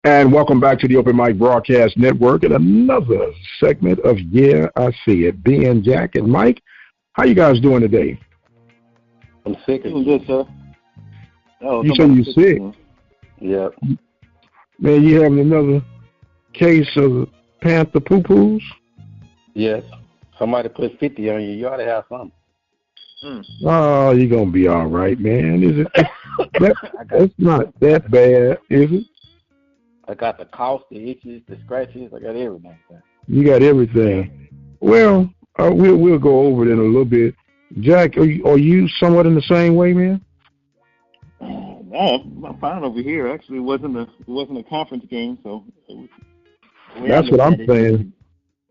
And welcome back to the Open Mic Broadcast Network and another segment of Yeah, I See It. Ben, Jack, and Mike, how you guys doing today? I'm sick. I'm good, sir. Oh, you say you're sick? Yeah. Man, you having another case of panther poo-poos? Yes. Somebody put 50 on you. You ought to have something. Oh, you're going to be all right, man. Is it? That's not that bad, is it? I got the coughs, the itches, the scratches. I got everything. You got everything. Well, we'll go over it in a little bit. Jack, are you somewhat in the same way, man? No, I'm fine over here. Actually, it wasn't a conference game, so that's what I'm saying.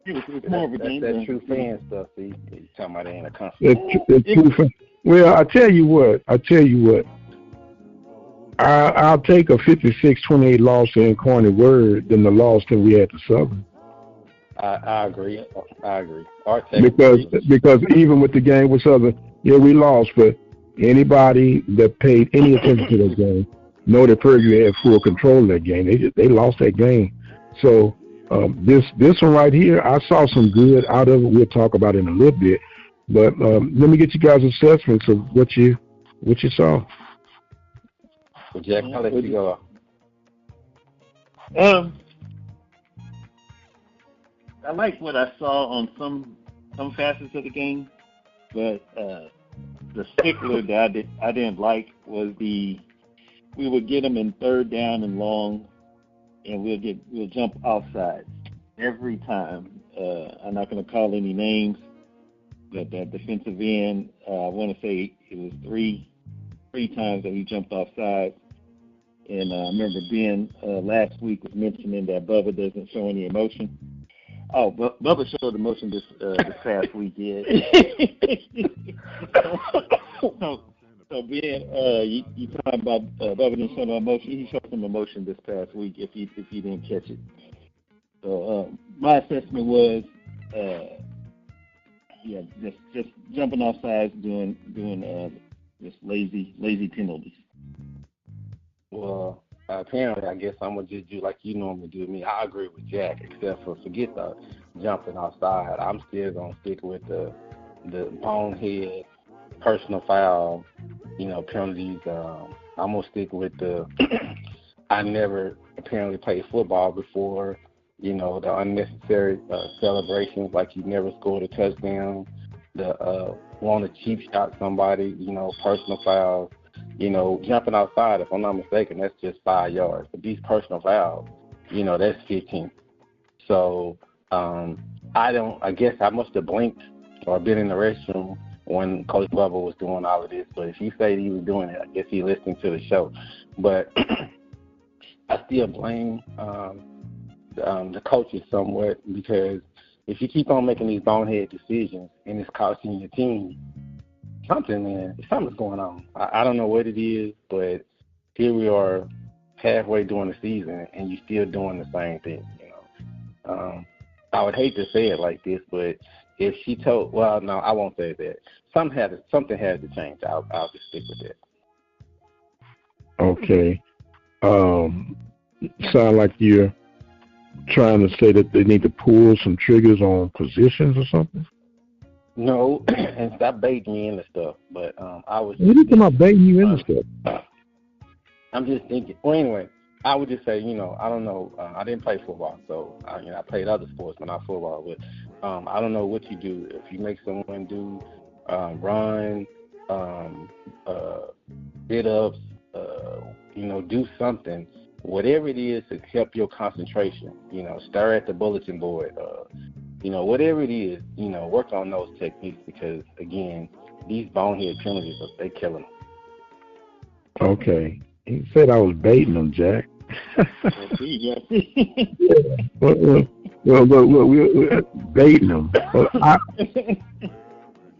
It was more of a game. That's that true fan stuff. See, you're talking about it ain't a conference. Well, I tell you what. I'll take a 56-28 loss to Incarnate Word than the loss that we had to Southern. I agree. Because even with the game with Southern, yeah, we lost, but anybody that paid any attention to that game know that Purdue had full control of that game. They lost that game. So this one right here, I saw some good out of it. We'll talk about it in a little bit. But let me get you guys' assessments of what you saw. Well, Jack, I'll let you go. I like what I saw on some facets of the game, but the stickler that I didn't like was we would get them in third down and long, and we'll jump offside every time. I'm not going to call any names, but that defensive end, I want to say it was three times that we jumped offside. And I remember Ben last week was mentioning that Bubba doesn't show any emotion. Oh, Bubba showed emotion this past weekend. so Ben, you talking about Bubba didn't show no emotion? He showed some emotion this past week. If you didn't catch it, so my assessment was, just jumping off sides, doing just lazy penalties. Well, apparently, I guess I'm going to just do like you normally do with me. I agree with Jack, except for forget the jumping outside. I'm still going to stick with the bonehead personal foul, penalties. I'm going to stick with the I never apparently played football before, the unnecessary celebrations, like you never scored a touchdown, the want to cheap shot somebody, personal fouls. Jumping outside, if I'm not mistaken, that's just 5 yards. But these personal fouls, that's 15. So I guess I must have blinked or been in the restroom when Coach Bubba was doing all of this. But if you say he was doing it, I guess he listened to the show. But I still blame the coaches somewhat, because if you keep on making these bonehead decisions and it's costing your team, something's going on. I don't know what it is, but here we are halfway during the season and you're still doing the same thing. I would hate to say it like this, but if she told, well, no, I won't say that. Something has to change. I'll just stick with that. Okay. Sound like you're trying to say that they need to pull some triggers on positions or something? No, and stop baiting me into stuff. But I was. What are you talking about baiting you into stuff? I'm just thinking. Well, anyway, I would just say, I don't know. I didn't play football, so I played other sports, but not football. But I don't know what you do if you make someone do run, sit ups, do something. Whatever it is to help your concentration, stare at the bulletin board, whatever it is, work on those techniques, because, again, these bonehead penalties, they're killing them. Okay. He said I was baiting him, Jack. Well, we're baiting him.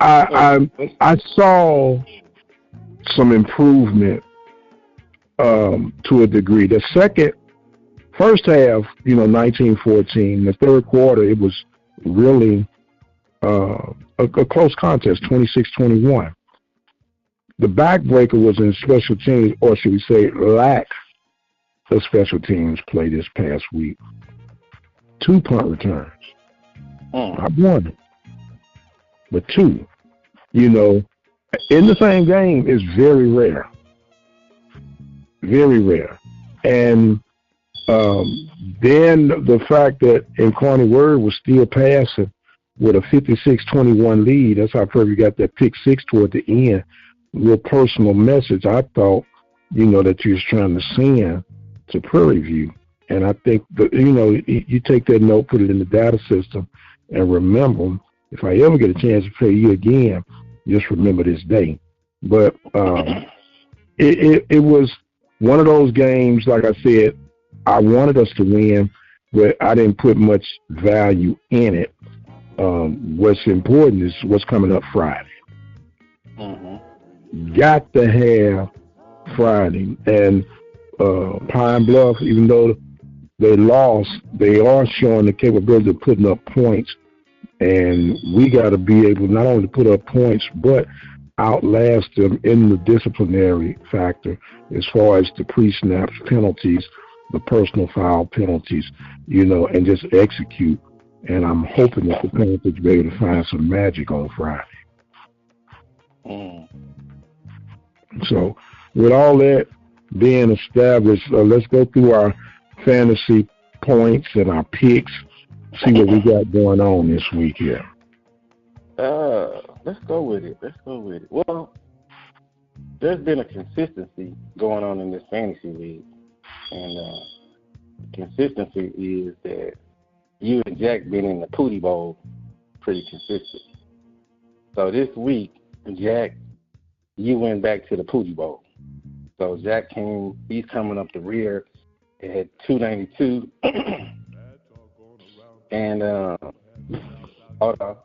I saw some improvement to a degree. The first half, 19-14. The third quarter, it was really a close contest, 26-21. The backbreaker was in special teams, or should we say lack a special teams play this past week. 2 punt returns. Not one, but 2. You know, in the same game is very rare. Very rare. And then the fact that Incarnate Word was still passing with a 56-21 lead, that's how Prairie got that pick 6 toward the end. Real personal message, I thought, you know, that you was trying to send to Prairie View. And I think, that, you know, you take that note, put it in the data system, and remember, if I ever get a chance to play you again, just remember this day. But it was one of those games, like I said, I wanted us to win, but I didn't put much value in it. What's important is what's coming up Friday. Got to have Friday. And Pine Bluff, even though they lost, they are showing the capability of putting up points. And we got to be able not only to put up points, but outlast them in the disciplinary factor as far as the pre-snaps penalties, the personal foul penalties, you know, and just execute. And I'm hoping that the Panthers will be able to find some magic on Friday. So with all that being established, let's go through our fantasy points and our picks, see what we got going on this week here. Let's go with it. Well, there's been a consistency going on in this fantasy league. And consistency is that you and Jack been in the Pootie Bowl pretty consistent. So this week, Jack, you went back to the Pootie Bowl. So Jack he's coming up the rear at 292. And,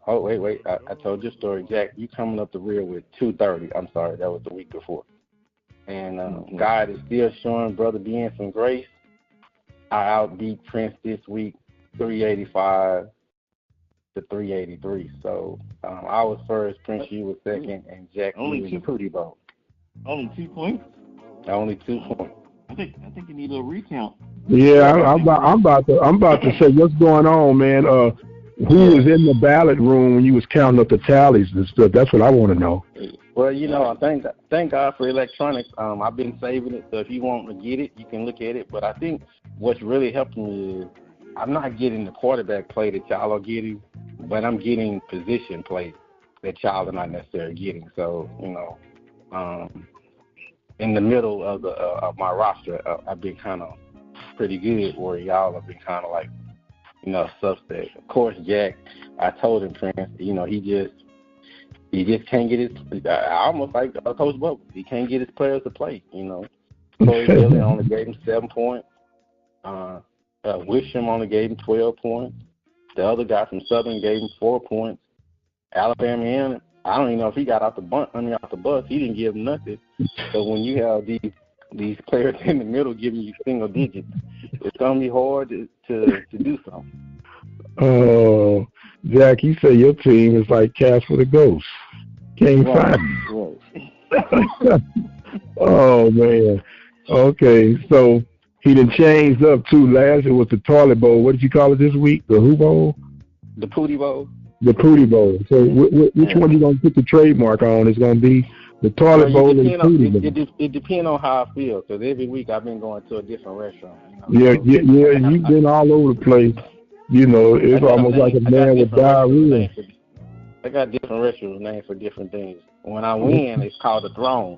wait. I told you a story. Jack, you coming up the rear with 230. I'm sorry, that was the week before. And God is still showing Brother Ben some grace. I outbeat Prince this week, 385 to 383. So I was first, Prince, you was second, and Jack only was in the Pootie Bowl. Only 2 points? Only 2 points. I think you need a little recount. Yeah, I'm about to say what's going on, man. Who was in the ballot room when you was counting up the tallies and stuff? That's what I want to know. Well, you know, thank God for electronics. I've been saving it, so if you want to get it, you can look at it. But I think what's really helping me is I'm not getting the quarterback play that y'all are getting, but I'm getting position play that y'all are not necessarily getting. So, you know, in the middle of my roster, I've been kind of pretty good, where y'all have been kind of like, you know, suspect. Of course, Jack, I told him, Prince, you know, he just can't get his. I almost like Coach Bubba. He can't get his players to play. You know, Corey Dillon only gave him 7 points. Wisham only gave him 12 points. The other guy from Southern gave him 4 points. Alabama, I don't even know if he got off the bus. He didn't give him nothing. So when you have these players in the middle giving you single digits, it's gonna be hard to do something. Oh, Jack, you say your team is like Casper the Ghost. Can't find it. Oh man. Okay, so he done changed up too. Last it was the toilet bowl. What did you call it this week? The who bowl? The Pootie Bowl. The Pootie Bowl. So which one you gonna put the trademark on? It's gonna be the toilet bowl and the Pootie Bowl. It depends on how I feel, because every week I've been going to a different restaurant. You know? Yeah. You've been all over the place. You know, it's almost like a man with diarrhea. I got different restaurant names for different things. When I win, it's called the Throne.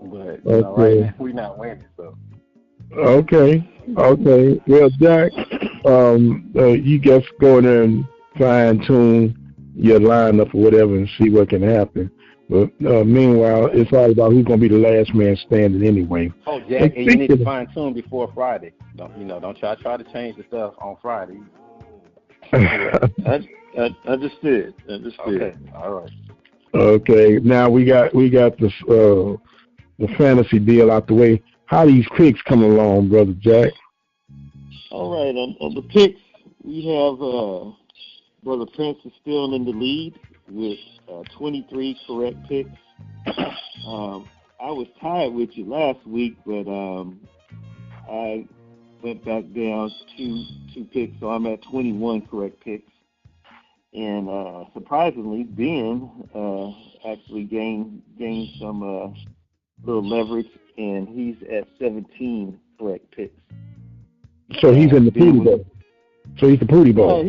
But you know, right now we're not winning, so. Okay. Well, Jack, you just go in there and fine tune your lineup or whatever and see what can happen. But meanwhile, it's all about who's going to be the last man standing anyway. Oh, Jack, and you need to fine tune before Friday. Don't try to change the stuff on Friday. Understood. Okay, all right. Okay, now we got the fantasy deal out the way. How these picks coming along, Brother Jack? All right, on the picks, we have Brother Prince is still in the lead with 23 correct picks. I was tied with you last week, but I went back down two picks, so I'm at 21 correct picks. And surprisingly, Ben actually gained some little leverage, and he's at 17 correct picks. So he's in the Pootie Bowl. So he's the Pootie Bowl.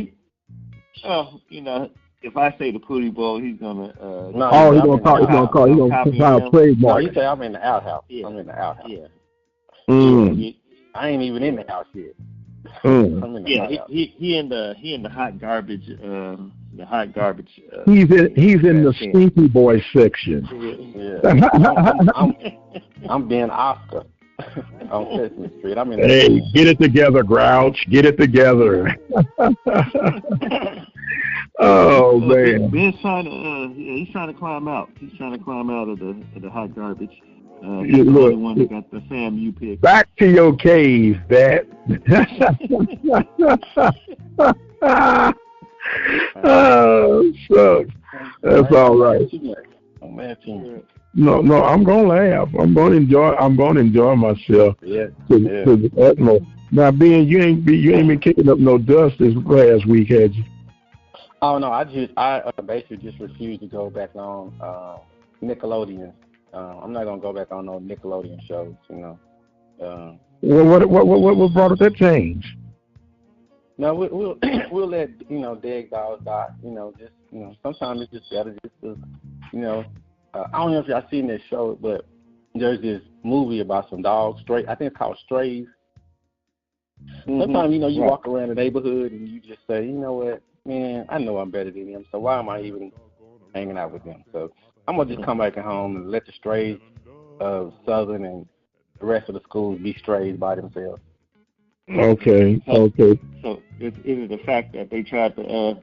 If I say the Pootie Bowl, he's gonna. He's gonna file trademark. No, you say I'm in the outhouse. Yeah. I'm in the outhouse. Yeah. I ain't even in the house yet. I'm in the outhouse. He in the hot garbage. The hot garbage. He's in the stinky boy section. Yeah. I'm being Oscar on Sesame Street. I'm in. Hey, get it together, Grouch. Get it together. Oh man. Ben's trying to. He's trying to climb out. He's trying to climb out of the hot garbage. He's the only one that got the FAMU pick. Back to your cave, Dad. Oh, sucks. That's all right. No, I'm gonna laugh. I'm gonna enjoy myself. Yeah. To the utmost. Now, Ben, you ain't been kicking up no dust this last week, had you? Oh no, I basically just refused to go back on Nickelodeon. I'm not gonna go back on no Nickelodeon shows, you know. What brought up that change? No, we'll let dead dogs die. Sometimes it's just better just to, I don't know if y'all seen this show, but there's this movie about some dogs. I think it's called Strays. Mm-hmm. Sometimes you walk around the neighborhood and you just say, you know what, man, I know I'm better than them, so why am I even hanging out with them? So I'm gonna just come back at home and let the strays of Southern and the rest of the schools be strays by themselves. Okay. So is it the fact that they tried to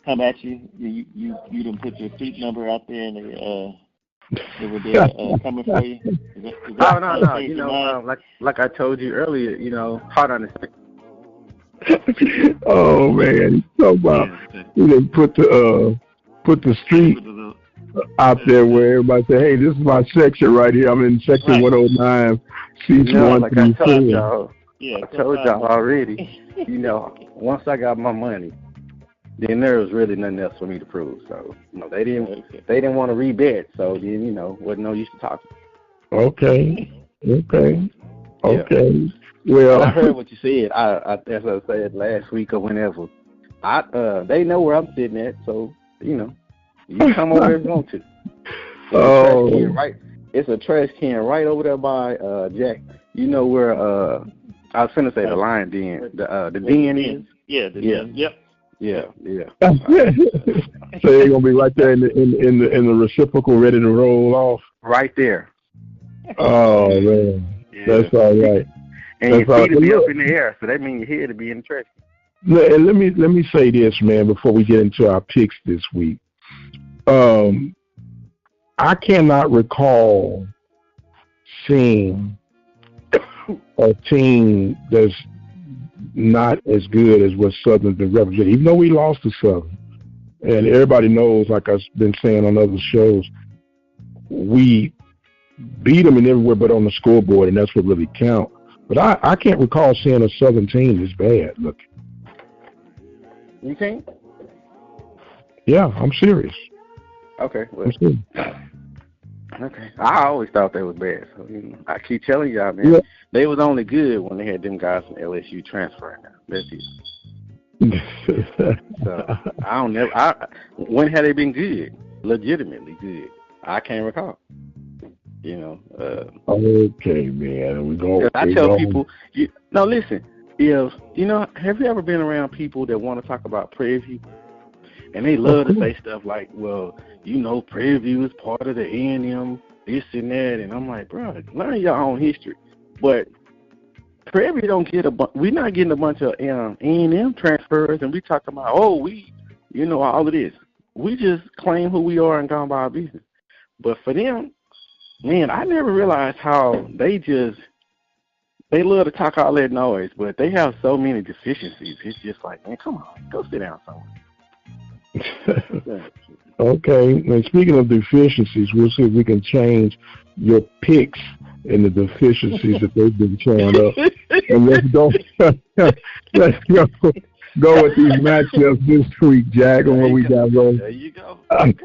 come at you? You didn't put your seat number out there, and they were there coming for you? No. Like I told you earlier, hard on the. Oh man, so about you didn't put the street out there where everybody say, hey, this is my section right here. I'm in section 109, seats 1 through 4. I told y'all already, once I got my money, then there was really nothing else for me to prove. So, they didn't want to rebet, so then, wasn't no use to talking. Okay. Yeah. Well, I heard what you said. As I said last week or whenever. They know where I'm sitting at, so, you come over if you want to. It's a trash can right over there by Jack. You know where I was finna say the lion den, the den is. Yeah, the den. Yep. Yeah. So they're gonna be right there in the reciprocal, ready to roll off. Right there. Oh man, that's all right. And your feet will be up in the air, so that means your head will be in the trash. And let me say this, man, before we get into our picks this week. I cannot recall seeing a team that's not as good as what Southern's been representing, even though we lost to Southern. And everybody knows, like I've been saying on other shows, we beat them in everywhere but on the scoreboard, and that's what really counts. But I can't recall seeing a Southern team this bad looking. You can't? Yeah, I'm serious. Okay. Well, I'm serious. Okay. I always thought they was bad. So, I keep telling y'all, man, they was only good when they had them guys from LSU transferring now. That's it. So, when had they been good? Legitimately good? I can't recall. Okay, man. We go. I tell people, listen. If have you ever been around people that want to talk about Prairie View, and they love to say stuff like, "Well, Prairie View is part of the A&M, this and that," and I'm like, bro, learn your own history. But Prairie View don't get we're not getting a bunch of A&M transfers, and we talking about, all of this. We just claim who we are and gone by our business. But for them, man, I never realized how they love to talk all that noise, but they have so many deficiencies. It's just like, man, come on, go sit down somewhere. Okay. And speaking of deficiencies, we'll see if we can change your picks and the deficiencies that they've been showing up. And let's go. Let's go with these matchups this week, Jack, and what we got going. There you go. Right.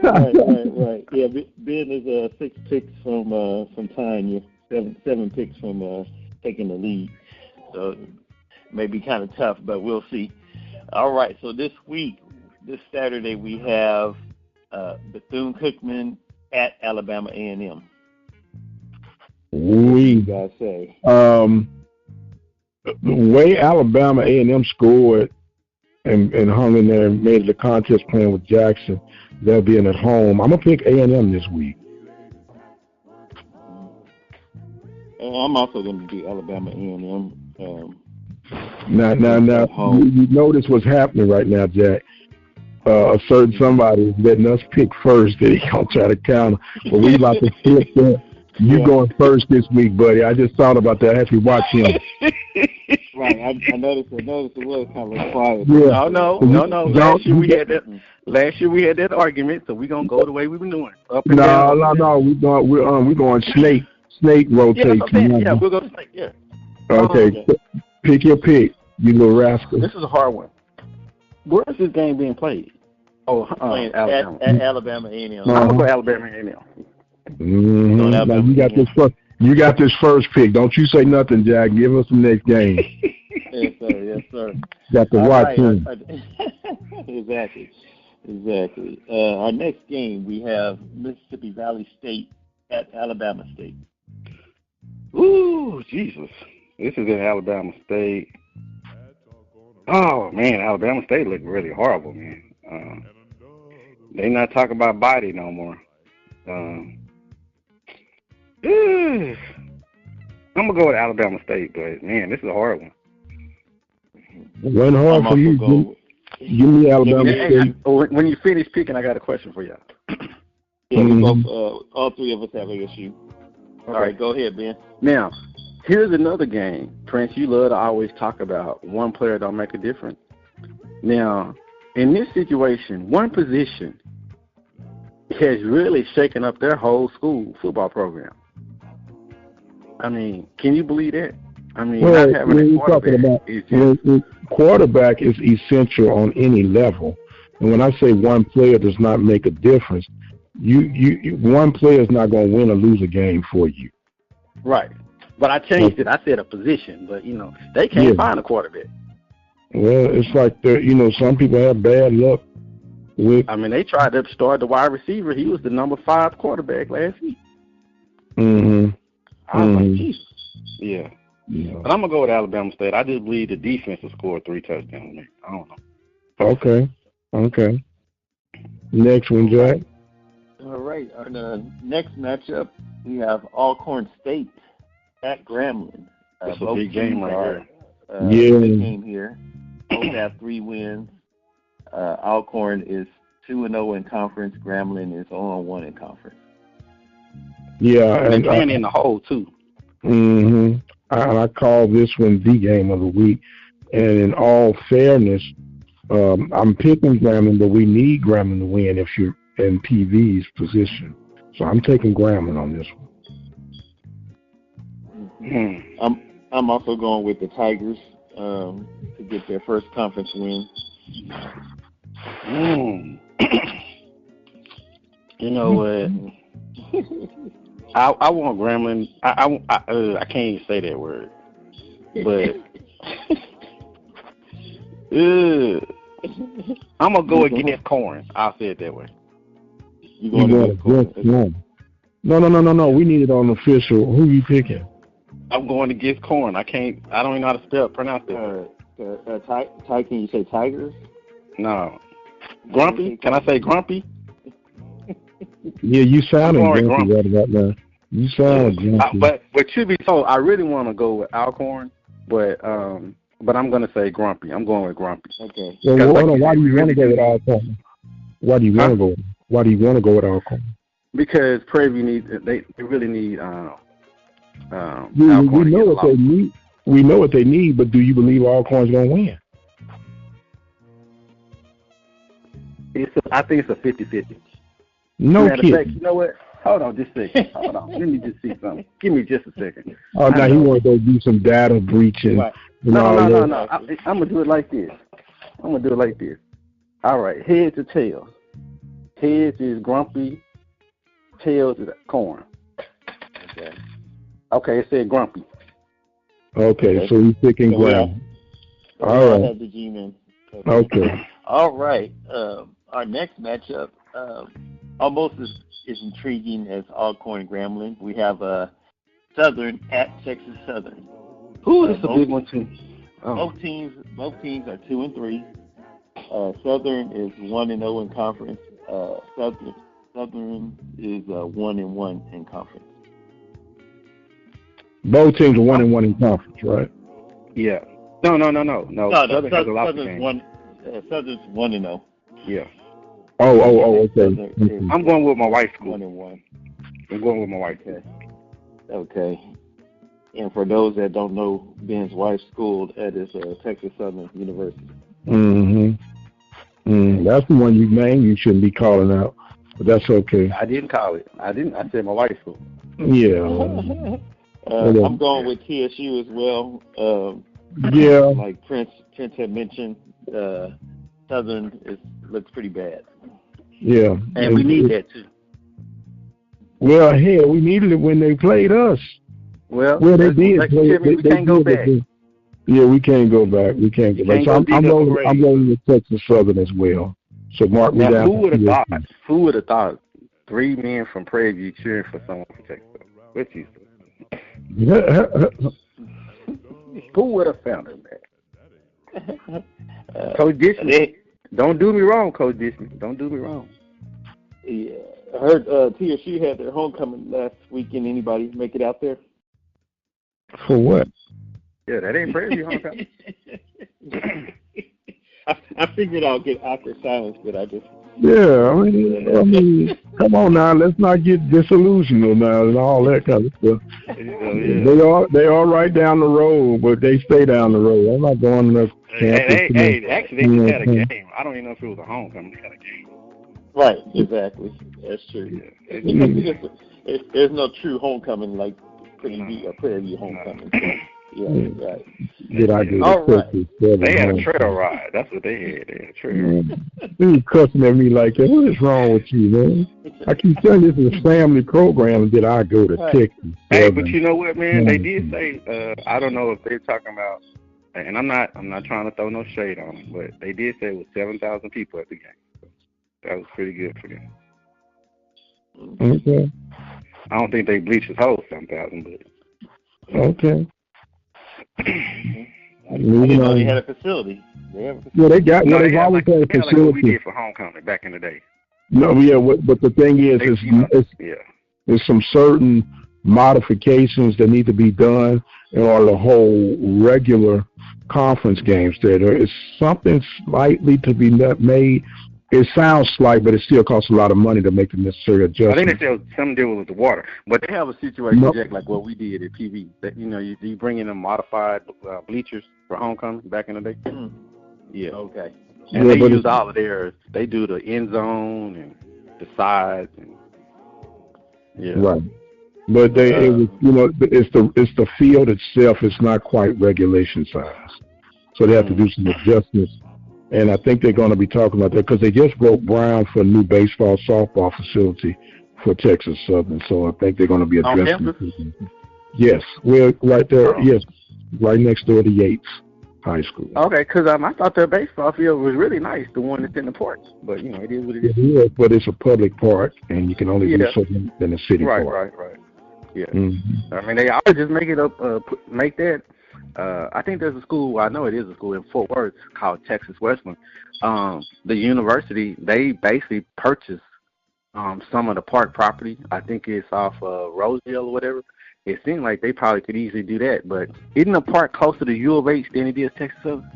Yeah, Ben is 6 picks from tying you, seven picks from taking the lead. So maybe kind of tough, but we'll see. All right, so this Saturday, we have Bethune-Cookman at Alabama A&M. What do you guys say? The way Alabama A&M scored and hung in there and made it a contest playing with Jackson, they'll be in at home. I'm going to pick A&M this week. I'm also going to do Alabama A&M. Now, you notice what's happening right now, Jack. A certain somebody is letting us pick first that he going to try to counter. But we about to flip that. You going first this week, buddy. I just thought about that as we watch him. Right, I noticed it was kind of quiet. Yeah. No. Last year we had that argument, so we're going to go the way we've been doing. Up and down. No. We're going snake rotate. Yeah, we'll go snake, yeah. Okay. Pick your pick, you little rascal. This is a hard one. Where is this game being played? Alabama. At Alabama A&M. I'm going to go Alabama A&M. Mm-hmm. Now, you got this first pick. Don't you say nothing, Jack. Give us the next game. Yes, sir. Got to watch him. Exactly. Our next game, we have Mississippi Valley State at Alabama State. Ooh, Jesus. This is in Alabama State. Oh, man, Alabama State look really horrible, man. They not talking about body no more. I'm going to go with Alabama State, but, man, this is a hard one. It wasn't hard for you. Give me Alabama State. When you finish picking, I got a question for y'all. Yeah, we both, all three of us have ASU. All right, go ahead, Ben. Now, here's another game. Prince, you love to always talk about one player don't make a difference. Now, in this situation, one position has really shaken up their whole school football program. I mean, can you believe that? I mean, not having a quarterback is essential on any level. And when I say one player does not make a difference, one player is not going to win or lose a game for you. Right. But I changed it. I said a position, but, they can't find a quarterback. Well, it's like, some people have bad luck. They tried to start the wide receiver. He was the number 5 quarterback last week. Mm-hmm. I was like, Jesus. Yeah. But I'm going to go with Alabama State. I just believe the defense will score 3 touchdowns. I don't know. Okay. Next one, Jack. All right. Our next matchup, we have Alcorn State at Grambling. That's a big game right here. Big game here. Both have 3 wins. Alcorn is 2-0 in conference. Grambling is 0-1 in conference. Yeah, and they're playing in the hole too. Mm-hmm. I call this one the game of the week. And in all fairness, I'm picking Grambling, but we need Grambling to win if you're in PV's position. So I'm taking Grambling on this one. I'm also going with the Tigers to get their first conference win. You know what? I want Grambling. I can't even say that word, but I'm gonna go against Corn. I'll say it that way. You going against Corn? No. We need it on official. Who you picking? I'm going against Corn. I don't even know how to pronounce it. Can you say Tigers? No. Grumpy? Can I say Grumpy? Yeah, you sounding grumpy right about now. You sound grumpy. But truth be told, I really want to go with Alcorn, but I'm going to say Grumpy. I'm going with Grumpy. Okay. Well, why do you want to go with Alcorn? Why do you want to go with Alcorn? Because Prairie needs. They really need. We know what they need. We know what they need, but do you believe Alcorn's going to win? I think it's a 50-50. No kidding. You know what? Hold on just a second. Hold on. Let me just see something. Give me just a second. Oh, now he want to go do some data breaching. Right. And No. all that. I'm going to do it like this. All right. Heads or tails? Heads is grumpy. Tails is corn. Okay, it said grumpy. Okay, so he's picking ground. All right. Have the G-Men. Okay. All right. Our next matchup almost is intriguing as Alcorn Grambling. We have Southern at Texas Southern. Ooh, that's a big one too. Oh. Both teams are 2-3. Southern is 1-0 in conference. Southern is 1-1 in conference. Both teams are 1-1 in conference, right? Yeah. No. Southern has a lot of games. Southern's 1-0. Yeah. Oh, okay. I'm going with my wife's school. 1-1. I'm going with my wife's school. Okay. And for those that don't know Ben's wife's school, that is Texas Southern University. That's the one you named. You shouldn't be calling out, but that's okay. I didn't call it. I said my wife's school. Yeah. I'm going with TSU as well. Yeah. Like Prince had mentioned, Southern looks pretty bad. Yeah. And we need that too. Well, hell, we needed it when they played us. Well, they did. We can't go back. Yeah, we can't go back. So I'm going with Texas Southern as well. So mark me down. Who would have thought 3 men from Prairie View cheering for someone from Texas? What you say? Who would have found it, man? Coach Dishman. Don't do me wrong, Coach Dishman. Don't do me wrong. Yeah. I heard TSU had their homecoming last weekend. Anybody make it out there? For what? Yeah, that ain't Prairie View homecoming. I figured I'll get awkward silence, but I just... Yeah, I mean, come on now, let's not get disillusioned now and all that kind of stuff. Yeah. They are right down the road, but they stay down the road. I'm not going to campus. Actually, they just had a game. I don't even know if it was a homecoming. They had a game. Right, exactly. That's true. Yeah. There's no true homecoming like Prairie View homecoming. So. Yeah, right. All right. They had a trail ride. That's what they had. They had a trail ride. They were cussing at me like that. What is wrong with you, man? I keep telling you this is a family program, and then I go to Texas. Hey, but you know what, man? They did say, I don't know if they're talking about, and I'm not trying to throw no shade on them, but they did say it was 7,000 people at the game. So that was pretty good for them. Okay. I don't think they bleached his whole 7,000, but. Okay. I didn't know they had a facility. Yeah, they got. They've always had a facility. Like what we did for homecoming back in the day. No, yeah, but the thing is, there's some certain modifications that need to be done in order to hold regular conference games there. There is something slightly to be made. It sounds slight, but it still costs a lot of money to make the necessary adjustments. I think they still something deal with the water, but they have a situation, Jack, like what we did at PV. That you bring in them modified bleachers for homecoming back in the day. Yeah. Okay. And they use all of theirs. They do the end zone and the sides and right. But it's the field itself. It's not quite regulation size, so they have to do some adjustments. And I think they're going to be talking about that because they just broke ground for a new baseball, softball facility for Texas Southern. So I think they're going to be addressing it. Yes, we're right there. Oh. Yes, right next door to Yates High School. Okay, because I thought their baseball field was really nice, the one that's in the park. But, it is what it is. It is, but it's a public park, and you can only do something in a city park. Right. Yeah. Mm-hmm. I mean, they always just make it up, make that. I think there's a school, I know it is a school in Fort Worth called Texas Westland. The university, they basically purchased some of the park property. I think it's off Rosedale or whatever. It seemed like they probably could easily do that, but isn't the park closer to U of H than it is Texas Southern?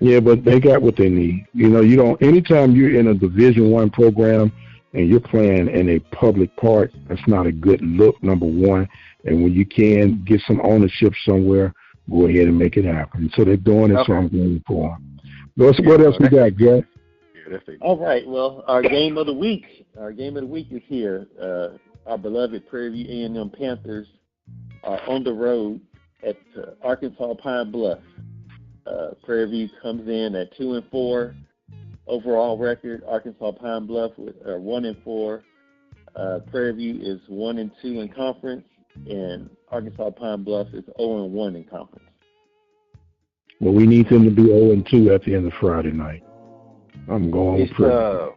Yeah, but they got what they need. You don't. Anytime you're in a Division I program and you're playing in a public park, that's not a good look, number one. And when you can get some ownership somewhere, go ahead and make it happen. So they're doing it, so I'm going for them. What else we got, Jack? All right. Well, our game of the week is here. our beloved Prairie View A&M Panthers are on the road at Arkansas Pine Bluff. Prairie View comes in at 2-4 overall record. Arkansas Pine Bluff with 1-4. Prairie View is 1-2 in conference, and Arkansas Pine Bluff is 0-1 in conference. Well, we need them to be 0-2 at the end of Friday night. I'm going with Prairie.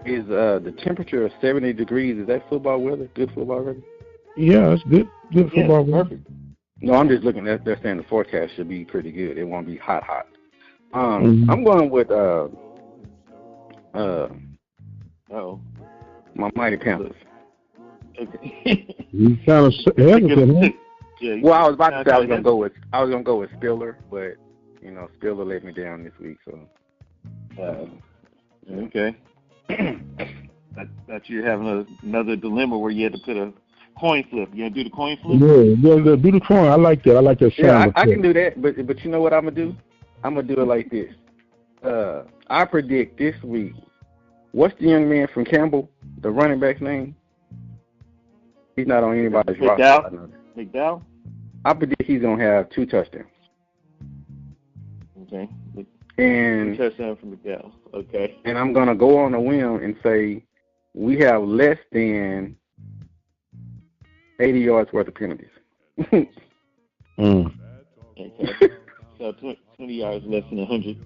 Is the temperature of 70 degrees, is that football weather? Good football weather? Yeah, it's good football weather. Perfect. No, I'm just looking at, they're saying the forecast should be pretty good. It won't be hot. I'm going with my Mighty Panthers. Okay. You kind of hesitant, huh? Yeah, well, I was about to say I was gonna go with Spiller, but you know, Spiller let me down this week, so okay. That you're having another dilemma where you had to put a coin flip. You gonna do the coin flip? Yeah, do the coin. I like that. I like that sound. Yeah, I can do that, but you know what I'm gonna do? I'm gonna do it like this. I predict this week. What's the young man from Campbell? The running back's name? He's not on anybody's roster. McDowell? I predict he's gonna have 2 touchdowns. Okay. And 2 touchdowns from McDowell. Okay. And I'm gonna go on a whim and say we have less than 80 yards worth of penalties. Okay. So 20 yards less than 100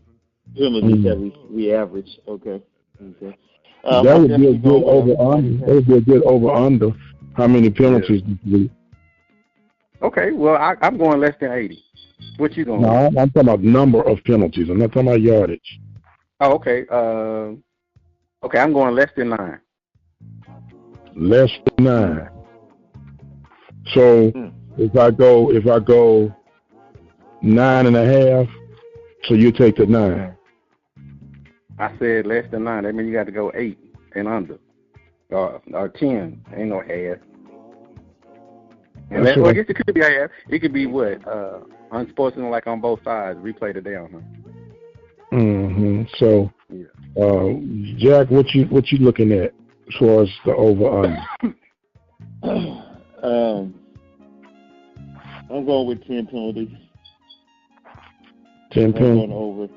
penalties that we average. Okay. That would be a good over-under. That would be a good over-under. How many penalties this week? Okay, well, I'm going less than 80. What you going? No, I'm talking about number of penalties. I'm not talking about yardage. Oh, okay. Okay, I'm going less than 9. Less than 9. So if I go 9.5, so you take the 9. I said less than 9. That means you got to go 8 and under, or 10. Ain't no half. And I guess it could be half. It could be what? Unsportsmanlike on both sides. Replay the down. Huh? So, Jack, what you looking at as far as the over under? I'm going with 10 penalties. 10 penalties. I'm going over.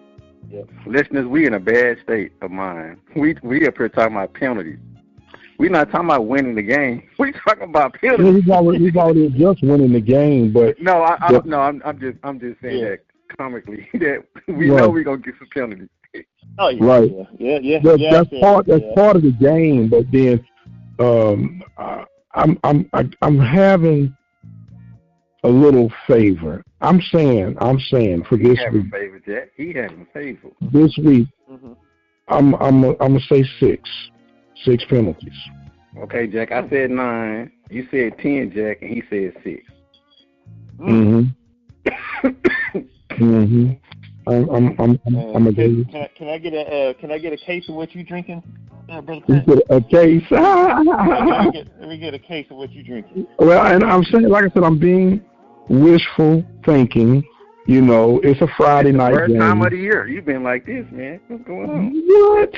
Yep. Listeners, we in a bad state of mind. We up here talking about penalties. We're not talking about winning the game. We're talking about penalties. We've already just winning the game, but no, I'm just saying that comically that we know we're gonna get some penalties. Oh yeah, right. Yeah. That's part of the game, but then I'm having a little favor. I'm saying for this week. Favor, Jack. He having a favor. This week, I'm gonna say 6 penalties. Okay, Jack. I said 9. You said 10, Jack, and he said 6. I'm a Can I get a case of what you drinking? A case. Let me get a case of what you drinking. Well, and I'm saying, like I said, I'm being wishful thinking. You know, it's a Friday night first game. Time of the year. You've been like this, man. What's going on? What?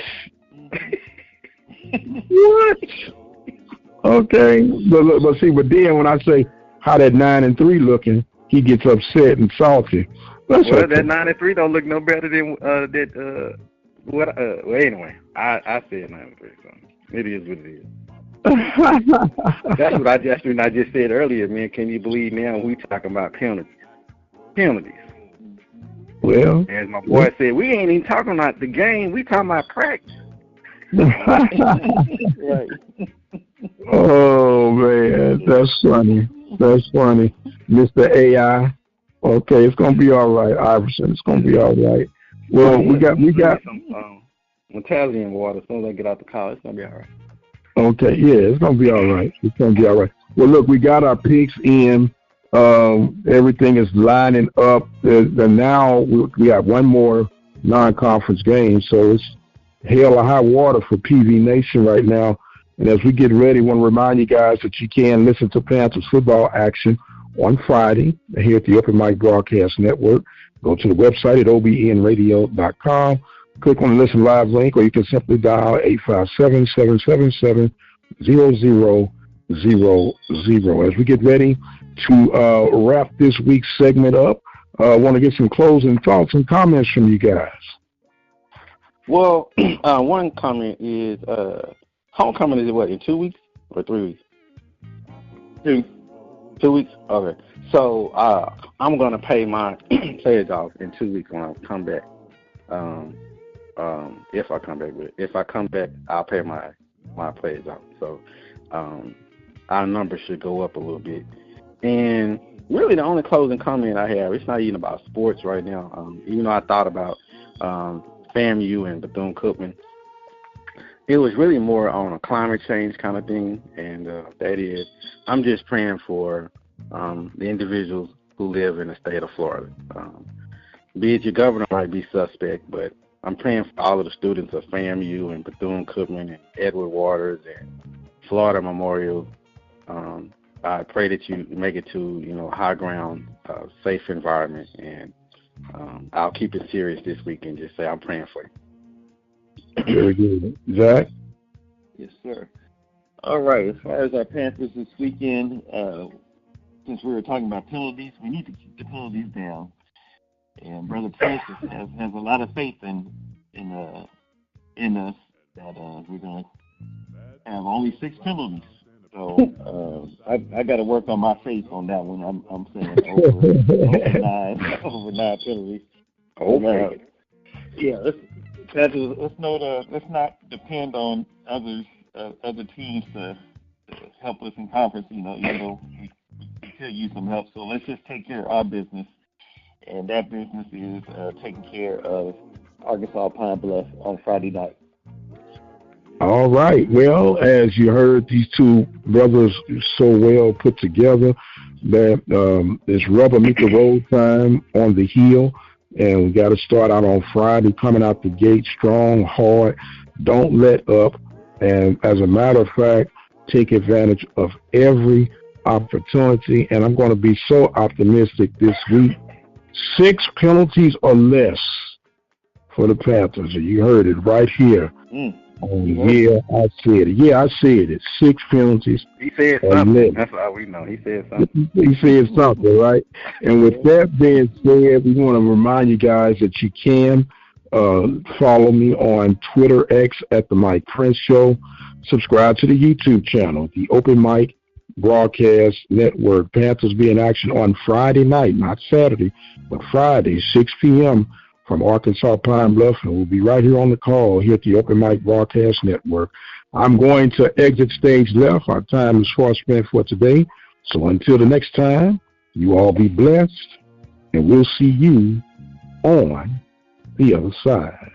What? Okay, but see, but then when I say how that 9-3 looking, he gets upset and salty. That 9-3 don't look no better than that. Well, anyway, I said 9-3, so it is what it is. That's what I just said earlier, man. Can you believe now we talking about penalties? Well, as my boy said, we ain't even talking about the game. We talking about practice. Right. Oh man, that's funny. Mr. AI. Okay, it's gonna be all right, Iverson. It's gonna be all right. Well, we got some Italian water. As soon as I get out the car, it's gonna be all right. Okay, yeah, it's gonna be all right. It's gonna be all right. Well, look, we got our picks in. Everything is lining up. Now we have one more non-conference game, so it's hell or high water for PV Nation right now. And as we get ready, I want to remind you guys that you can listen to Panthers football action on Friday here at the Open Mic Broadcast Network. Go to the website at obnradio.com. Click on the Listen Live link, or you can simply dial 857-777-0009. As we get ready to wrap this week's segment up, I want to get some closing thoughts and comments from you guys. Well, one comment is homecoming is what, in 2 weeks or 3 weeks? 2 weeks? Okay. So I'm going to pay my pledge off in 2 weeks when I come back. If I come back, if I come back, I'll pay my pledge off. So our numbers should go up a little bit. And really the only closing comment I have, it's not even about sports right now. Even though I thought about FAMU and Bethune-Cookman, it was really more on a climate change kind of thing. And that is, I'm just praying for the individuals who live in the state of Florida. Be it your governor might be suspect, but I'm praying for all of the students of FAMU and Bethune-Cookman and Edward Waters and Florida Memorial. I pray that you make it to, high ground, safe environment, and I'll keep it serious this week and just say I'm praying for you. Very good. Zach? Yes, sir. All right, as far as our Panthers this weekend, since we were talking about penalties, we need to keep the penalties down. And Brother Prince has a lot of faith in us that we're going to have only 6 penalties. So I got to work on my faith on that one. I'm saying over 9 penalties. Okay. Yeah, let's not depend on other teams to help us in conference. Even though we could use some help. So let's just take care of our business. And that business is taking care of Arkansas Pine Bluff on Friday night. All right. Well, as you heard, these two brothers so well put together that it's rubber meet the road time on the hill. And we got to start out on Friday, coming out the gate strong, hard. Don't let up. And as a matter of fact, take advantage of every opportunity. And I'm going to be so optimistic this week. 6 penalties or less for the Panthers. You heard it right here. Yeah, I said it. Yeah, I said it. 6 penalties. He said something. That's all we know. He said something. He said something, right? And with that being said, we want to remind you guys that you can follow me on Twitter X at the Mike Prince Show. Subscribe to the YouTube channel, the Open Mic Broadcast Network. Panthers be in action on Friday night, not Saturday, but Friday, 6 p.m. from Arkansas Pine Bluff, and we'll be right here on the call here at the Open Mic Broadcast Network. I'm going to exit stage left. Our time is far spent for today. So until the next time, you all be blessed, and we'll see you on the other side.